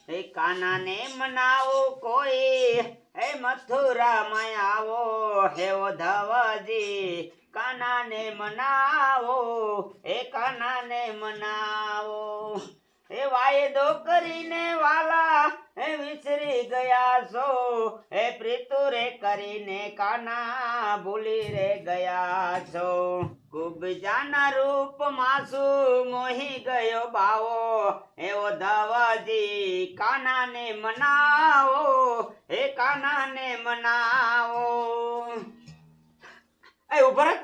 હે કાનાને મનાવો કોઈ, હે મથુરામાં આવો, હે ઉદ્ધવજી કાનાને મનાવો, હે કાનાને મનાવો. હે વાયદો કરીને વાલા હે વિસરી ગયા છો, હે પ્રીતુ રે કરીને કાના ભૂલી રે ગયા છો. કુબજાના રૂપ માસુ મોહી ગયો બાવો, હે ઉદ્ધવજી કાનાને મનાવો, હે કાનાને મનાવો. એ ઉભો રહે,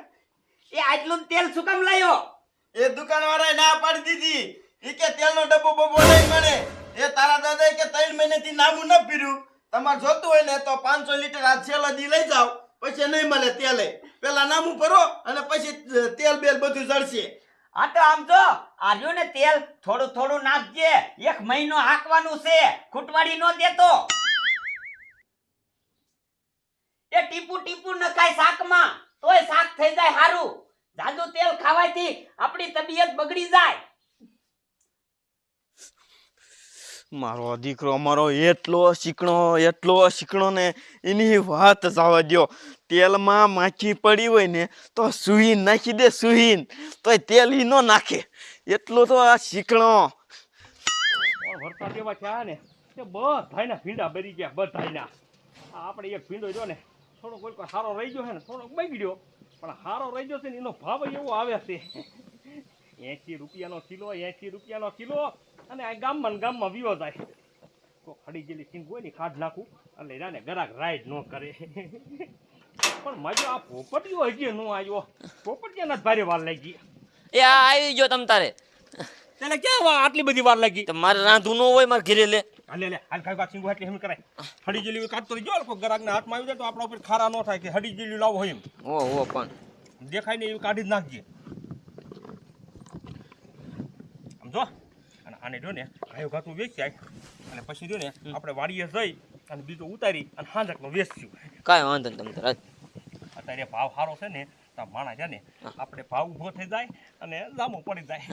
એ આટલું તેલ શું કામ લાયો? એ દુકાનવાળાએ ના પાડી દીધી. ઈ કે તેલનો ડબ્બો બબો નહીં મળે. એ તારા દાદાએ કે 3 મહિનાથી નામું ન પીર્યું. તમારે જોતું હોય ને તો 500 લીટર આ છેલ્લા દી લઈ જાઓ, પછી નહીં મળે તેલે. પેલા નામું ભરો અને પછી તેલ બેલ બધું જળશે. આ તો આમ જો આર્યો ને તેલ થોડું થોડું નાખજે, 1 મહિનો હાંકવાનું છે, ખૂટવાડી નો દેતો. એ ટીપુ ટીપુ નખાય શાકમાં તોય શાક થઈ જાય હારું. જાદુ તેલ ખાવાથી આપણી તબિયત બગડી જાય. મારો દીકરો અમારો એટલો શીકણો ને એની વાત જવા દ્યો. તેલમાં માખી પડી હોય ને તો સુહીન નાખી દે, સુહીન તોય તેલ ઈ નો નાખે. એટલો તો આ શીકણો. વરસાદ એવા થયા ને તે બધાયના ભીંડા બરી ગયા, બધાયના. આપણે એક ભીંડો જો ને થોડો કોઈ સારો રહી ગયો છે ને થોડોક બગડ્યો, પણ સારો રહી ગયો છે ને એનો ભાવ એવો આવે છે 80 રૂપિયાનો કિલો, 80 રૂપિયાનો કિલો. અને આ ગામમાં વિવો જાય. કોઈ ખડી ગયેલી સિંગ હોય ને ખાડ નાખું એટલે જાને ગરાક રાઈડ ન કરે. પણ મજો આ પોપટીઓ હજી ન આવ્યો. પોપટિયાના જ ભારે વાર લાગી. એ આ આવી ગયો તમ તારે. તેને ક્યાં આટલી બધી વાર લાગી? તમારે રાંધું ન હોય મારે ઘરે લે. લે હાલ ખાઈ સિંગો એટલે એમ કરાય. હડી જેલી કાઢતો જો કોઈ ગરાકના હાથમાં આવી જાય તો આપણા ઉપર ખારા ન થાય કે હડી જેલી લાવો હોય એમ. ઓહો પણ દેખાય ને એવી કાઢી જ નાખજે. આમ જો અને આને જો ને ગાયો ઘાતું વેચી જાય અને પછી જો ને આપણે વાડીએ જઈ અને બીજો ઉતારી અને હાંજકનો વેચશું. કાંઈ વાંધો નહીં તમ તારે. અત્યારે ભાવ સારો છે ને તો માણા છે ને આપણે ભાવ ઊભો થઈ જાય અને લાંબો પડી જાય.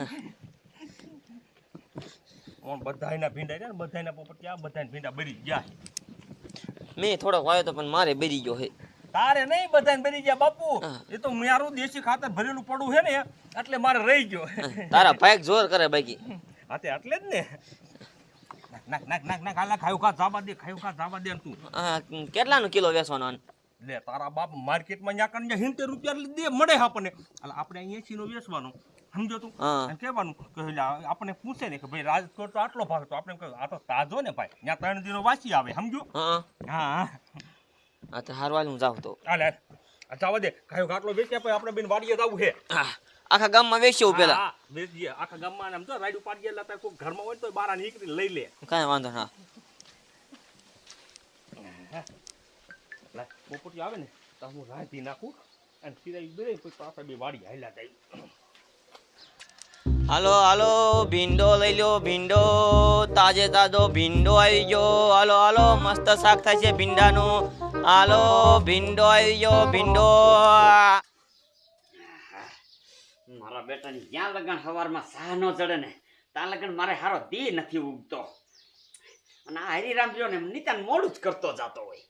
બધાયના ભીંડા છે ને બધાયના પોપટિયા બધાયના ભીંડા બરી ગયા. મેં થોડોક વાયો તો પણ મારે બરી ગયો હે. તારે નહીં બધાને બરી ગયા બાપુ. એ તો મારું દેશી ખાતર ભરેલું પડું છે ને એટલે મારે રહી ગયો. તારા ભાઈ જોર કરે બાકી. હા તે એટલે જ ને. નાખ હાલા ખાયું ખા જાવા દે તું. કેટલાનો કિલો વેચવાનો? લે તારા બાપ માર્કેટમાં ન્યા કરીને 70 રૂપિયા દે મળે આપણને. એટલે આપણે 80 નો વેચવાનો. સમજો તું? એમ કહેવાનું કે આપણે પૂછે ને કે ભાઈ રાજકોટ તો આટલો ભાવ તો આપણે કહ્યું આ તો તાજો ને ભાઈ ત્યાં 3 દિનો વાસી આવે. સમજો? હા હા તો હારવાલ હું જાઉં તો. હાલે જવા દે. ખાયું ખાટલો વેચ્યા પછી આપણે બેન વાડીએ જવું છે. આખા ગામમાં વેચ્યું પેલા. હા વેચીએ આખા ગામમાં. આમ તો રાઈડ ઉપાડી ગયેલા તાર કોઈ ઘરમાં હોય તો બારા નીકળી લઈ લે. કાંઈ વાંધો ના. પોપટી આવે ને તો હું રાંધી નાખું અને સીધા બે પછી પાછા બે વાડી હાલ્યા જાય. હાલો હાલો ભીંડો લઈ લો, ભીંડો તાજે તાજો ભીંડો આવી ગયો. હાલો હાલો મસ્ત શાક થાય છે ભીંડાનું. હાલો ભીંડો આવી ગયો, ભીંડો. મારા બેટાની જ્યાં લગન સવારમાં સાહ ન ચડે ને ત્યાં લગન મારે હારો દી નથી ઉગતો. અને આ હરિરામ જો ને નિતાન મોડું જ કરતો જાતો હોય.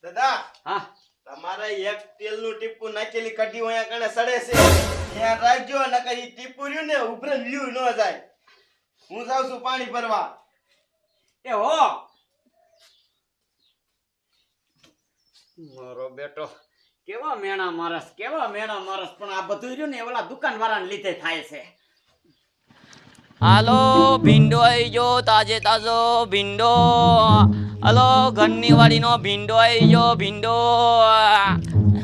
દાદા હા તમારે એક તેલનું ટીપું નાખેલી કઢી અહીંયા કણે સડે છે. ત્યાં રાખજો નકર ઈ ટીપું રહ્યું ને ઉભરે લ્યું ન જાય. હું જાઉં છું પાણી ભરવા. એ હો મારો બેટો કેવા મેણા મારસ પણ આ બધું રહ્યું ને ઓલા દુકાન વાળાને લીધે થાય છે. હાલો ભીંડો આવી ગયો, તાજે તાજો ભીંડો. હાલો ઘરની વાડીનો ભીંડો આવી ગયો, ભીંડો.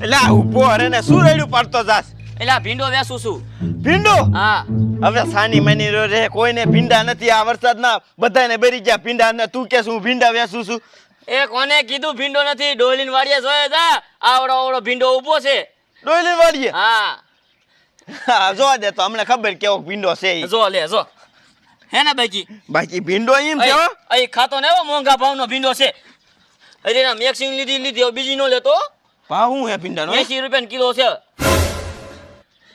એટલે ઉભો અરે ને શું રેડું પાડતો જાસ? એટલે ભીંડો વેચું છું. ભીંડો? હા હવે સાની મની રે કોઈને ભીંડા નથી. આ વરસાદના બધાને બરી ગયા ભીંડા ને તું કે હું ભીંડા વેચું છું? એ કોને કીધું ભીંડો નથી? ડોલીન વાડીએ જોયે જા આવડો ભીંડો ઊભો છે. ડોયલી વાડીએ? હા જો દે તો અમને ખબર કેવો ભીંડો છે. જો લે જો હે ને બાકી ભીંડો એમ છે હો. અહીં ખાતો ને એવો મોંઘા ભાવનો ભીંડો છે. અરે ના મેક્સિંગ લીધી બીજી નો લેતો. ભાવ હું હે ભીંડાનો? 80 રૂપિયા કિલો છે.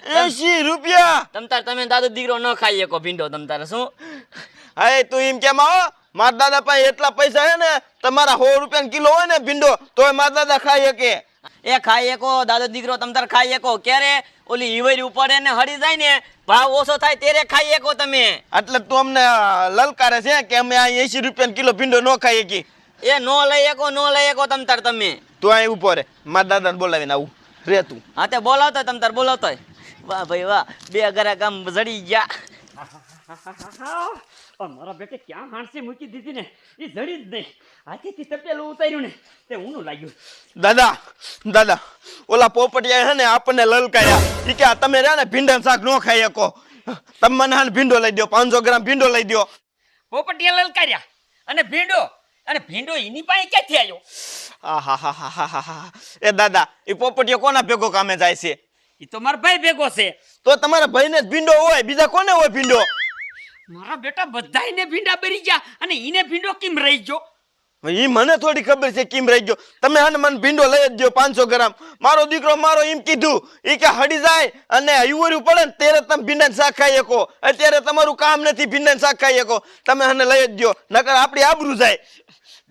80 રૂપિયા. તમે દાદો દીકરો ન ખાઈ શકો ભીંડો તમતારે શું હા તું એમ કેમ આવો મારા દાદા પાસે એટલા પૈસા છે ને તમારા 100 રૂપિયા કિલો હોય ને ભીંડો તોય મારા દાદા ખાઈ શકે. એ ખાઈ શકો દાદો દીકરો તમતાર ખાઈ શકો ક્યારે ઓલી ઈવરી ઉપર એને હળી જાય ને ભાવ ઓછો થાય ત્યારે ખાઈ શકો તમે એટલે તું અમને લલકારે છે કે અમે આ 80 રૂપિયા કિલો ભીંડો ન ખાઈ શકી. એ નો લઈ શકો તમતાર તમે તું અહીં ઉભો રે મારા દાદાને બોલાવીને આવું રે તું. હા તે બોલાવતો તમતાર બોલાવતો વાહ ભાઈ વાહ બે ઘરા ગામ જડી ગયા મારા બેટે ક્યાં હાંસી મૂકી દીધી ને એ જડી જ નહીં. હાથેથી તપેલું ઉતાર્યું ને તે ઊનું લાગ્યું. દાદા ઓલા પોપટિયા છે ને આપણને લલકાયા ઈ કે તમે રહ્યા ને ભીંડા શાક ન ખાઈ શકો તમે મને હાલ ભીંડો લઈ દો 500 ગ્રામ ભીંડો લઈ દો. પોપટિયા લલકાર્યા અને ભીંડો એની પાસે ક્યાંથી આવ્યો? આહાહાહાહાહા. એ દાદા એ પોપટિયો કોના ભેગો કામે જાય છે? એ તો મારા ભાઈ ભેગો છે. તો તમારા ભાઈને જ ભીંડો હોય બીજા કોને હોય ભીંડો? મારા બેટા બધાયને ભીંડા બરી ગયા અને ઈને ભીંડો કેમ રહી ગયો? ઈ મને થોડી ખબર છે કેમ રહી ગયો. તમે હને મને ભીંડો લઈ જ દો 500 ગ્રામ. મારો દીકરો મારો એમ કીધું ઈ કે હડી જાય અને હયુવર્યું પડે ને ત્યારે તમે ભીંડા શાક ખાઈ શકો. અત્યારે તમારું કામ નથી ભીંડા શાક ખાઈ શકો. તમે હને લઈ જ દો નકર આપણી આબરૂ જાય.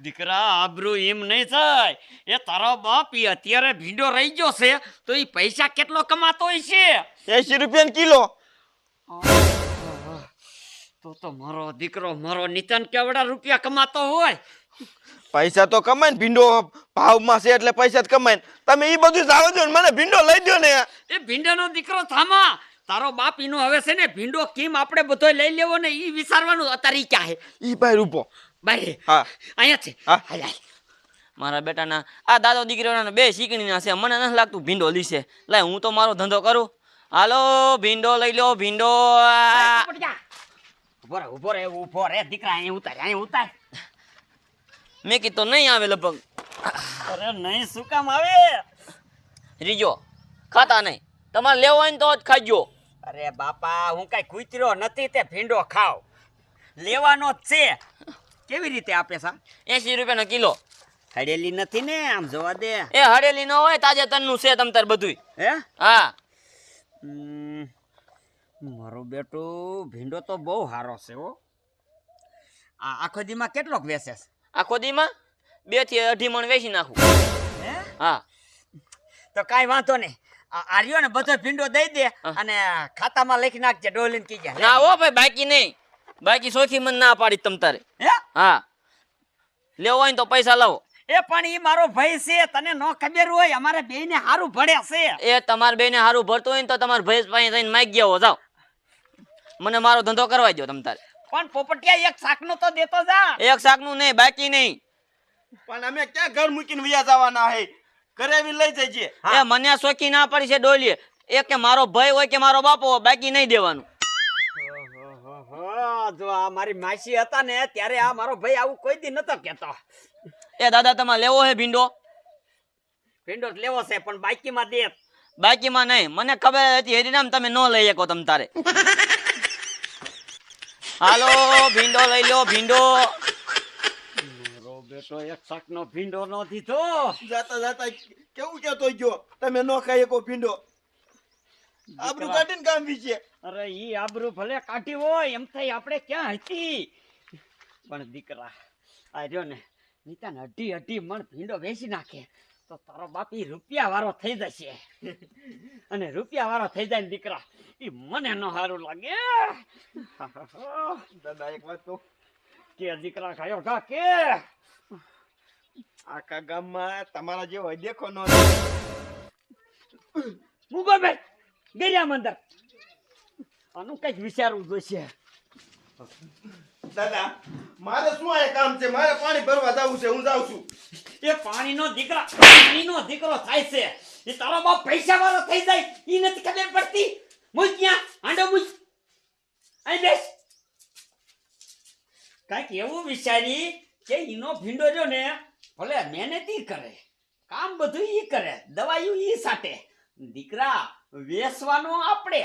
દીકરા આબરૂ એમ નહીં થાય. એ તારો બાપ ઈ અત્યારે ભીંડો રહી ગયો છે તો ઈ પૈસા કેટલો કમાતો હોય છે? 80 રૂપિયા કિલો. તો મારો દીકરો મારો નિતન કેવડા રૂપિયા કમાતો હોય? પૈસા તો કમાય ને ભીંડો ભાવમાં છે એટલે પૈસા જ કમાય ને. તમે ઈ બધું જાવ દો ને મને ભીંડો લઈ દો ને. એ ભીંડાનો દીકરો થામા. તારો બાપ ઈનો હવે છે ને ભીંડો કેમ આપણે બધો લઈ લેવો ને ઈ વિચારવાનું અત્યારે ક્યાં હે? ઈ ભાઈ ઉભો. બાય હા અહીંયા છે. હા. હાલ હાલ. મારા બેટાના આ દાદો દીકરીઓના બે શીકણીના છે મને નથી લાગતું ભીંડો લીશે લાય હું તો મારો ધંધો કરું હાલો ભીંડો લઈ લો ભીંડો ઉભો રે દીકરા અહીં ઉતાર. મેં કીધું નહીં આવે લગભગ અરે નહીં શું કામ આવે? રીજો ખાતા નહીં તમારે લેવો હોય ને તો જ ખાજો. અરે બાપા હું કઈ કૂતરો નથી તે ભીંડો ખાવ લેવાનો જ છે. કેવી રીતે આપે સા? 80 રૂપિયાનો કિલો. હડેલી નથી ને આમ જોવા દે. એ હડેલી ન હોય તાજેતરનું છે તમતાર બધું. હે હા મારો બેટો ભીંડો તો બહુ સારો છે હો. આ આખો દીમાં કેટલોક વેચે છે? આખો દીમાં 2 થી 2.5 મણ વેચી નાખું. હે હા તો કાઈ વાંધો નહીં. આ રહ્યો ને બધો ભીંડો દઈ દે અને ખાતામાં લખી નાખજે ડોલીને કીજે. ના હો ભાઈ બાકી નહીં બાકી સોખી મને ના પાડી તમતારે. હે હા લેવો હોય ને તો પૈસા લાવો. એ પણ ઈ મારો ભાઈ છે તને નો ખબર હોય અમારે બેયને હારું ભળે છે. એ તમાર બેને હારું ભરતો હોય ને તો તમાર ભાઈ પાસે જઈને માગી ગયા જાઓ મને મારો ધંધો કરવા દો તમતારે. પણ પોપટિયા એક શાકનો તો દેતો જા. એક શાકનું નહીં બાકી નહીં. પણ અમે ક્યાં ઘર મૂકીને વયા જવાના હે? ઘરે આવી લઈ જજે. એ મને સોખી ના પડી છે ડોલીએ એ કે મારો ભાઈ હોય કે મારો બાપો હોય બાકી નહીં દેવાનું. જો આ મારી માસી હતા ને ત્યારે આ મારો ભાઈ આવું કોઈ દી નતો કેતો. એ દાદા તમારે લેવો હે ભીંડો? ભીંડો લેવો છે પણ બાકીમાં દે. બાકીમાં નહીં મને ખબર હતી હરિનામ તમે ન લઈ શકો તમતારે. હાલો ભીંડો લઈ લો ભીંડો. મારો બેટો એક શાકનો ભીંડો નો દીધો. જાતા કેવું કેતો ગયો તમે નો ખાઈ શકો ભીંડો? આબરૂ કાઢીને કામ વિશે. અરે ઈ આબરૂ ભલે કાઢી હોય એમ થઈ આપણે ક્યાં હતી? પણ દીકરા આ રહ્યો ને નીતાન અઢી મણ ભીંડો વેચી નાખે તો તારો બાપ ઈ રૂપિયા વાળો થઈ જશે. અને રૂપિયા વાળો થઈ જાય ને દીકરા ઈ મને ન સારું લાગે. દાદા એક વાત તો કે દીકરા ખાયો ખા કે આખા ગામમાં તમારા જેવો દેખો નો. મુગો ભાઈ ગેરિયા મંદર આનું કઈક વિચારવું જોઈશે. દાદા મારે શું આ કામ છે? મારે પાણી ભરવા જવું છે હું જાઉં છું. એ પાણીનો દીકરો થાય છે. એ તારો બાપ પૈસા વાળો થઈ જાય ઈ નથી ખબર પડતી. મુજ ત્યાં હાંડો મુજ અહીં બેસ. કઈક એવું વિચારી કે ઈનો ભીંડો જો ને ભલે મહેનત ઈ કરે કામ બધું ઈ કરે દવાઈઓ ઈ સાટે દીકરા વેસવાનો આપણે.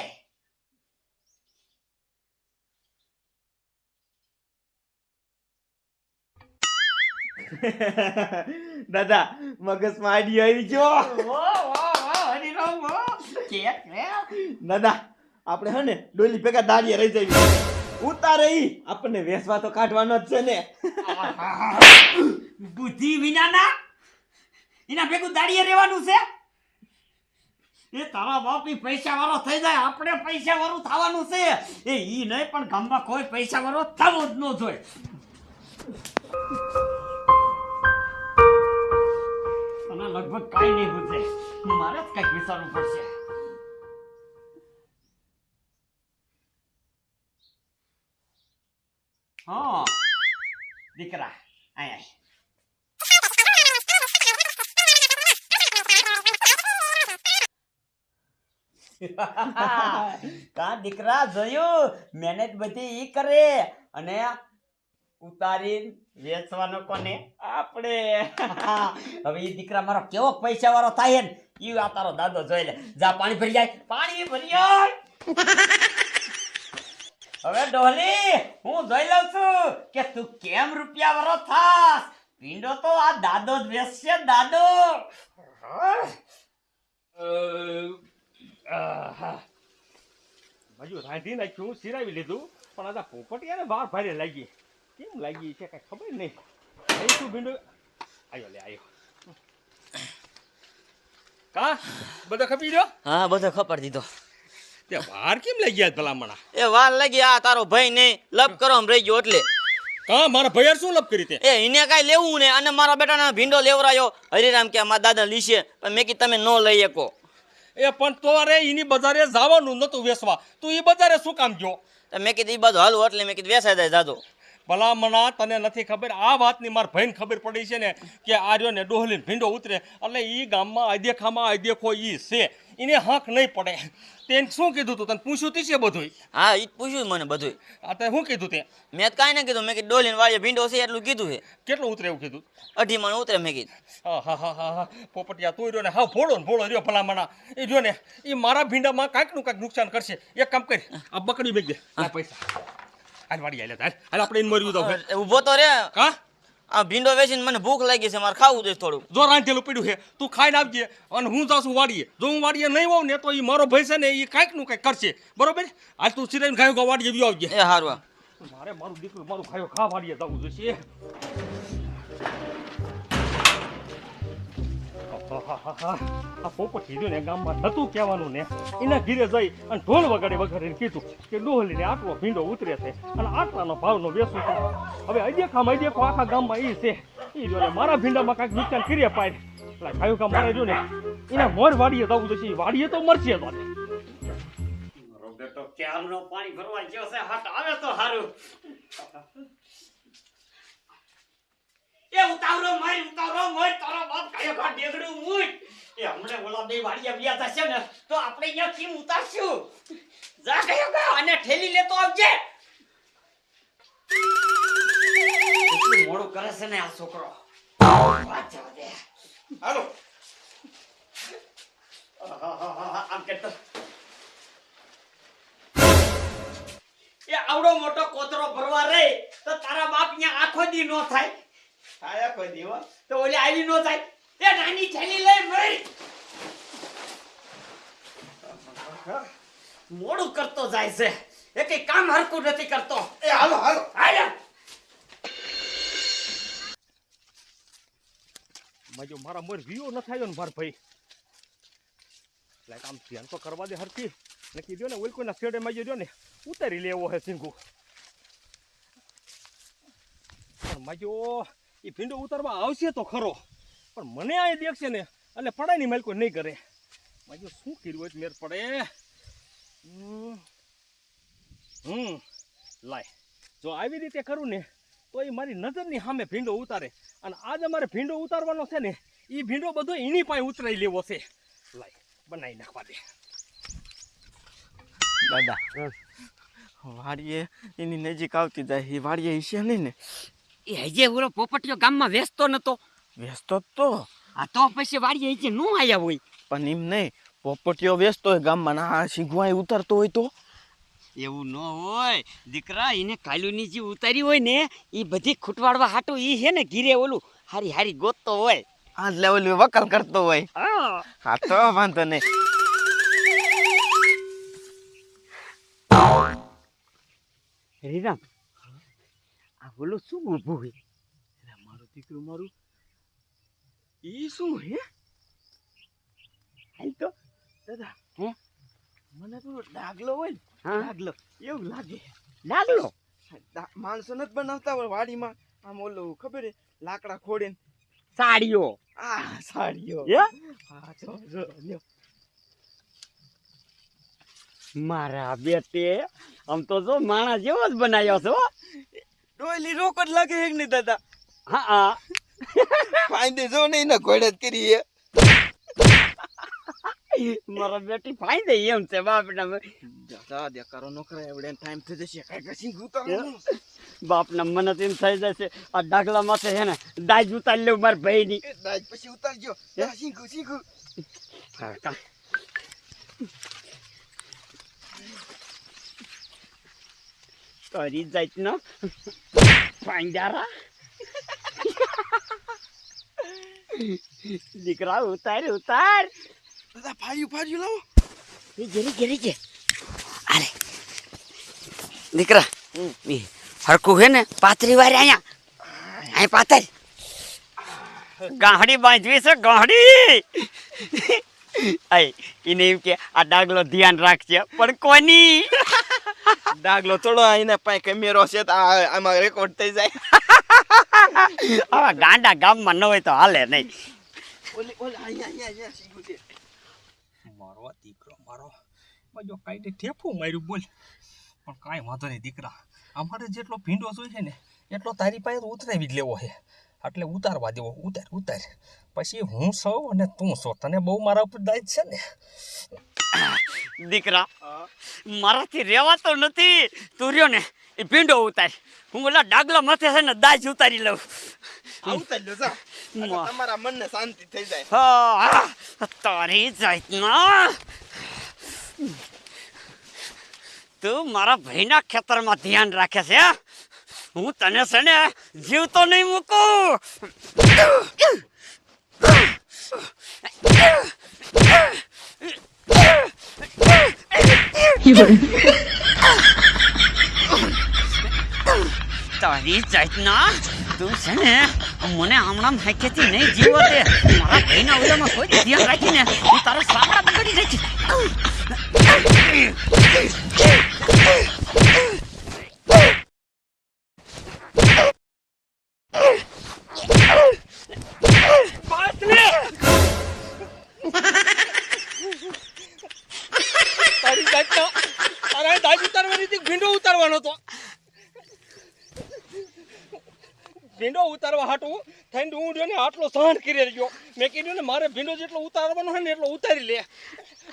દાદા મગજમાં આઈડિયા આવી ગયો. વાહ હરિરામ વાહ. કેક રે દાદા આપણે હે ને ડોલી ભેગા દાડીએ રહી જઈએ ઉતારે ઈ આપણને વેસવા તો કાઢવાનો જ છે ને બુદ્ધિ વિનાના એના ભેગું દાડીએ રહેવાનું છે એ તારા બાપ ઈ પૈસા વાળો થઈ જાય આપણે પૈસા વાળું થવાનું છે એ ઈ નહીં પણ ગામમાં કોઈ પૈસા વાળો થવો જ ન જોઈએ અને લગભગ કાંઈ નહીં પૂછે મારે જ કંઈક વિચારવું પડશે હા દીકરા આય કા દીકરા જોયું મહેનત બધી ઈ કરે અને ઉતારી વેચવાનો કોને આપણે હવે ઈ દીકરા મારો કેવો પૈસા વાળો થાય ને ઈ આ તારો દાદો જોઈ લે જા પાણી ભરી જાય પાણી ભરી જાય હવે ડોલી હું જોઈ લઉં છું કે તું કેમ રૂપિયા વાળો થાસ પીંડો તો આ દાદો જ વેચશે દાદો બાજુ રાંધી નાખ્યું સિરાવી લીધું પણ આ પોપટિયાને વાર ભારે લાગી કેમ લાગી છે કઈ ખબર નહીં શું ભીંડો આયો લે આયો કા બધો ખપી ગયો હા બધો ખબર દીધો તે વાર કેમ લાગી આજ ભલામણા એ વાર લાગી આ તારો ભાઈ નહીં લપ કરો રહી ગયો એટલે કા મારા ભૈયાર શું લપ કરી તે એ એને કાંઈ લેવું ને અને મારા બેટાના ભીંડો લેવરાયો હરિરામ કે મારા દાદા લીશે પણ મેં કીધું તમે ન લઈ શકો એ પણ તો રે એની બજારે જવાનું નતું વેસવા તું એ બજારે શું કામ ગયો મેં કીધું એ બધું હાલું એટલે મેં કીધું વેસાઈ જાય દાદો ભલામણા તને નથી ખબર આ વાતની મારા ભાઈને ખબર પડી છે ને કે આ રહ્યો ને ડોહલીને ભીંડો ઉતરે એટલે એ ગામમાં અદેખામાં અદેખો ઈ છે એને હક નહીં પડે તેને શું કીધું તું તને પૂછ્યું તી છે બધું હા એ જ પૂછ્યું મને બધું આ તે શું કીધું તે મેં તો કાંઈ ના કીધું મેં કીધું ડોલીને વાળીએ ભીંડો છે એટલું કીધું છે કેટલું ઉતરે એવું કીધું 2.5 મણ ઉતરે મેં કીધું હા પોપટિયા તું રહ્યો ને હા ભોળો ને ભોળો રહ્યો ભલામણા એ રહ્યો ને એ મારા ભીંડામાં કાંઈકનું કાંઈક નુકસાન કરશે એક કામ કરી આ બકડી બેગ દે આ પૈસા હાલ વાડી હાલ હાલ આપણે એને મર્યું તો ઊભો તો રે હા આ ભીંડો વેચીને મને ભૂખ લાગી છે મારે ખાવું જોઈએ થોડું જો રાંધેલું પડ્યું છે તું ખાઈને આપજે અને હું જાઉં છું વાડીએ જો હું વાડીએ નહીં હોઉં ને તો એ મારો ભાઈ છે ને એ કાંઈકનું કાંઈક કરશે બરોબર હાલ તું સિરાઈને ખાયો વાડીએ બી આવજે એ હારું મારે મારું દીકરું મારું ખાયો ખા વાડીએ જવું જોઈશે આ પોપટ કીધું ને ગામમાં નતું કહેવાનું ને એના ઘીરે જઈ અને ઢોલ વગાડીને કીધું કે ડોહલીને આટલો ભીંડો ઉતરે છે અને આટલાનો ભાવનો વેચું છું હવે અદેખામાં અદેખો આખા ગામમાં એ છે એ જો ને મારા ભીંડામાં કાંઈક નુકસાન કરીએ પાય એટલે ખાયું કામ મારે જો ને એના મોર વાડીએ જવું જોઈશે વાડીએ તો મરશે તો મારો બેટો ક્યારનો પાણી ભરવા ગયો છે હાથ આવે તો હારું એ ઉતાવળો મોર તારો બાપ કાયો ઘા ડેગડું મૂટ એ હમણે ઓલા બે વાડિયા વ્યા થશે ને તો આપણે અહીંયા કેમ ઉતારશું જા કયો ગા અને ઠેલી લેતો આવજે કેટલું મોડું કરે છે ને આ છોકરો વાત જવા દે હાલો આમ કેતો એ આવડો મોટો કોતરો ભરવા રે તો તારા બાપ ન્યા આખો દી નો થાય આયા કોઈ દીવા તો ઓલી આવી નો થાય તે નાની થેલી લઈ મર મોડું કરતો જાય છે એ કઈ કામ હરકું નથી કરતો એ હાલો હાલો હાલો મજો મારા મોર વિયો ન થાય ને માર ભાઈ લાઈક આમ ધ્યાન તો કરવા દે હરકી નક્કી દો ને ઓલ કોઈના છેડે માં જો ને ઉતારી લેવો હે સિંગુ પણ મજો એ ભીંડો ઉતારવા આવશે તો ખરો પણ મને આ દેખશે ને એટલે પડાયની માલ કોઈ નહીં કરે મજો શું કર્યું હોય મેર પડે લાય જો આવી રીતે કરું ને તો એ મારી નજરની સામે ભીંડો ઉતારે અને આજે મારે ભીંડો ઉતારવાનો છે ને એ ભીંડો બધો એની પાસે ઉતરાઈ લેવો છે લાય બનાવી નાખવા દે દાદા વાડીએ એની નજીક આવતી જાય એ વાડીએ ઈશે નહીં ને એ હજે ઓલો પોપટિયો ગામમાં વેચતો નતો વેચતો તો આ તો પછી વાડીએ હજે નો આયા હોય પણ એમ નહીં પોપટીઓ વેચતો હોય ગામમાં ના સિંગવાય ઉતરતો હોય તો એવું ન હોય દીકરા એને કાલુની જે ઉતારી હોય ને એ બધી ખૂટવાડવા હાટું ઈ છે ને ઘીરે ઓલું હારી હારી ગોતતો હોય આ લેવલ વકલ કરતો હોય હા તો વાંધો નહીં રીરામ આ ઓલું શું ઊભું હોય એટલે મારું દીકરું મારું ઈ શું હે હાલ તો દાદા હે મને તો ડાગલો હોય ને હા ડાગલો એવું લાગે ડાગલો માણસો નથી બનાવતા હોય વાડીમાં આમ ઓલું ખબર હે લાકડા ખોડીને સાડીઓ આ સાડીઓ હે હા જો લ્યો મારા બેટે આમ તો જો માણસ જેવો જ બનાવ્યો છો ડોયલી રોક જ લાગે એક નહીં દાદા હા હા ફાયદે જો નહીં ને ઘોડે જ કરીએ મારા બેટી ફાઈ દે એમ છે બાપના દાદા દેકારો નોકરા એવડે ટાઈમ થઈ જશે કઈ કશી હે? ગુતા બાપના મને તો એમ થઈ જશે આ ડાગલા માથે છે ને દાજ ઉતારી લેવું મારા ભાઈની દાજ પછી ઉતારજો શીખું શીખું કરી જાય ન પાંડારા દીકરા ઉતાર ઉતાર દાદા ફાડ્યું લાવો ઘેરી અરે દીકરા હરકું હે ને પાતરી વારે અહીંયા પાતર ગાહડી બાંધવી છે ગાહડી એને એમ કે આ ડાગલો ધ્યાન રાખજે પણ કોની ડાગલો થોડો આઈને પાસે કેમેરો છે તો આમાં રેકોર્ડ થઈ જાય આવા ગાંડા ગામમાં ન હોય તો હાલે નહીં ઓલી અહીંયા શીખું છે મારો દીકરો મારો જો કાંઈ ઠેફું માર્યું બોલ પણ કાંઈ વાંધો નહીં દીકરા અમારે જેટલો ભીંડો જોઈએ ને એટલો તારી પાસે તો ઉતરાવી જ લેવો છે એટલે ઉતારવા દેવો ઉતાર પછી હું સૌ અને તું સો તને બહુ મારા ઉપર દાય છે ને દીકરા મારાથી રહેવાતો નથી તું રહ્યો ને એ ભીંડો ઉતાર હું ઓલા ડાગલા માથે છે ને દાજ ઉતારી લઉં ઉતારી લો તમારા મનને શાંતિ થઈ જાય હા તારી જાતના તું મારા ભાઈના ખેતરમાં ધ્યાન રાખે છે હું તને છે ને જીવતો નહીં મૂકું તારી જાતના તું છે ને મને હમણાં હાકેથી નહીં જીવો દે મારા ભાઈના ઓલામાં કોઈ ધ્યાન રાખીને હું તારા સાપડા બગડી નાખી તારી જાતનો તારા દાજ ઉતારવાની હતી ભીંડો ઉતારવાનો તો ભીંડો ઉતારવા હાટું થઈને હું રહ્યો ને આટલો સહન કરી રહ્યો મેં કીધું ને મારે ભીંડો જેટલો ઉતારવાનો હોય ને એટલો ઉતારી લે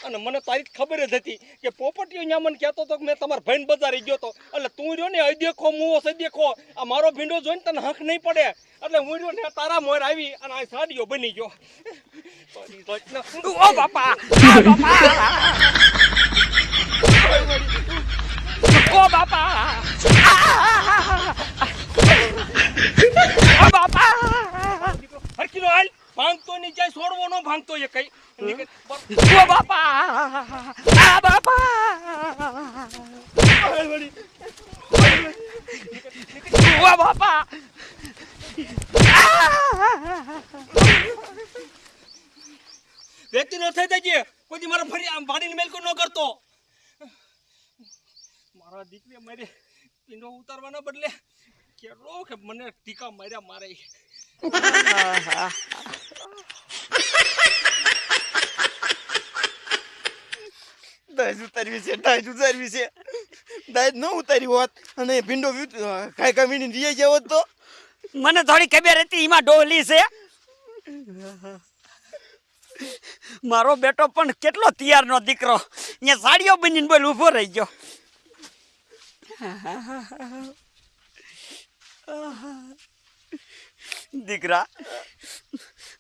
અને મને તારી ખબર જ હતી કે પોપટીઓ ત્યાં મને કહેતો હતો કે મેં તમારા ભાઈને બજારે ગયો હતો એટલે તું રહ્યો ને અ દેખો મુવો સે દેખો આ મારો ભીંડો જોઈને તને હક નહીં પડે એટલે હું રહ્યો ને તારા મોર આવી અને આ સાડીઓ બની ગયો ઓ બાપા ઓ બાપા ઓ બાપા હરકીનો હાલ ભાંગતો નહીં જાય છોડવો ન ભાંગતો એ કઈ ઓ બાપા આ બાપા ઓ બાપા વ્યક્તિ નો થઈ જજે કોઈ મારા ફરી આમ ભાડીને મેલકો ન કરતો મારા દીકરી મારે પીંડો ઉતારવાના બદલે કેટલો કે મને ટીકા માર્યા મારે દાજ ઉતારવી છે દાજ ન ઉતારી હોત અને ભીંડો ખાઈ વીણી રીએ જેવો તો મને થોડી ખબર હતી એમાં ડોલી છે મારો બેટો પણ કેટલો તૈયારનો દીકરો અહીંયા સાડીઓ બનીને બોલ ઊભો રહી ગયો દીકરા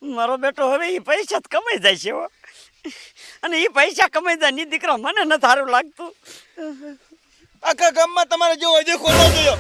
મારો બેટો હવે એ પૈસા જ કમાઈ જાય છે હો. અને એ પૈસા કમાઈ જાય ની દીકરા મને ન સારું લાગતું આખા ગામમાં તમારે જેવો દેખો ન જોયો